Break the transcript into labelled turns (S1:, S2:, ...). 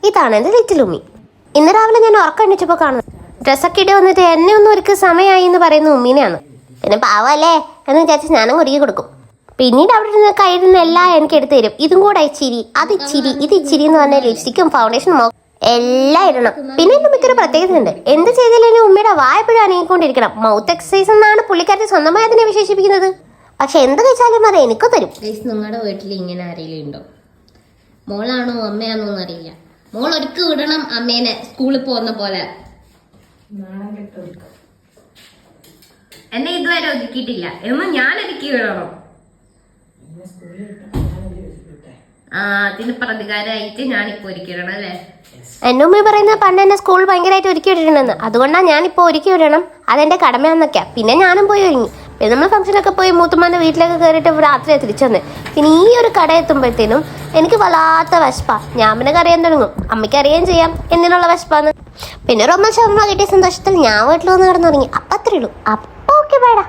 S1: ഇതാണ് എൻ്റെ ലിറ്റിൽ ഉമ്മി. ഇന്ന് രാവിലെ ഞാൻ ഉറക്കം എണ്ണിച്ചപ്പോൾ കാണുന്നത് ഡ്രസ്സൊക്കെ ഇട്ട് വന്നിട്ട് എന്നെ ഒന്നും ഒരുക്ക് സമയമായി എന്ന് പറയുന്ന ഉമ്മീനെയാണ്. പിന്നെ പാവല്ലേ എന്ന് വിചാരിച്ച് ഞാനും ഒരുക്കി കൊടുക്കും. പിന്നീട് അവിടെ നിന്ന് കയ്യിൽ നിന്ന് എല്ലാം എനിക്ക് എടുത്ത് തരും. ഇതും കൂടെ ഇച്ചിരി, അത് ഇച്ചിരി, ഇത് ഇച്ചിരി എന്ന് പറഞ്ഞ ലിപ്സ്റ്റിക്കും ഫൗണ്ടേഷനും എല്ലാം ഇടണം. പിന്നെ എൻ്റെ ഉമ്മയ്ക്കൊരു പ്രത്യേകത ഉണ്ട്. എന്ത് ചെയ്താലും ഉമ്മയുടെ വായപ്പോഴും അനങ്ങിക്കൊണ്ടിരിക്കണം. മൗത്ത് എക്സസൈസ് എന്നാണ് പുള്ളിക്കാരത്തെ സ്വന്തമായി അതിനെ വിശേഷിപ്പിക്കുന്നത്. പക്ഷെ എന്ത് കഴിച്ചാലും അത് എനിക്ക് തരും.
S2: നിങ്ങളുടെ വീട്ടിൽ ഇങ്ങനെ ആരെങ്കിലും ഉണ്ടോ? മോളാണോ അമ്മയാണോ എന്നറിയില്ല. മോൾ ഒരുക്കി വിടണം അമ്മേനെ സ്കൂളിൽ പോകുന്ന പോലെ. എന്നെ ഇതുവരെ ഒരുക്കിയിട്ടില്ല. എന്ന് ഞാൻ ഒരുക്കി വിടണം. അതിന് പ്രതികാരമായിട്ട് ഞാനിപ്പോ ഒരുക്കി വിടണം അല്ലേ?
S1: എൻ്റെ ഉമ്മ പറയുന്നത് പണ്ട് എന്നെ സ്കൂൾ ഭയങ്കരമായിട്ട് ഒരുക്കി വിട്ടിട്ടുണ്ടെന്ന്. അതുകൊണ്ടാണ് ഞാനിപ്പോൾ ഒരുക്കി വിടണം, അതെൻ്റെ കടമയാന്നൊക്കെയാ. പിന്നെ ഞാനും പോയി ഒരുങ്ങി. പിന്നെ നമ്മൾ ഫംഗ്ഷനൊക്കെ പോയി മൂത്തുമ്മാൻ്റെ വീട്ടിലൊക്കെ കയറിയിട്ട് രാത്രിയാണ് തിരിച്ചു വന്നത്. പിന്നെ ഈ ഒരു കട എത്തുമ്പോഴത്തേനും എനിക്ക് വല്ലാത്ത വിശപ്പാ. ഞാൻ പിന്നെ കറിയാൻ തുടങ്ങും. അമ്മയ്ക്ക് അറിയാൻ ചെയ്യാം എന്തിനുള്ള വിശപ്പാന്ന്. പിന്നെ റൊമ്മ ഷവർമ്മ കിട്ടിയ സന്തോഷത്തിൽ ഞാൻ വീട്ടിൽ വന്ന് കിടന്നുറങ്ങി. അപ്പം അത്രേ ഉള്ളൂ. അപ്പോൾ ഓക്കെ, ബൈഡാ.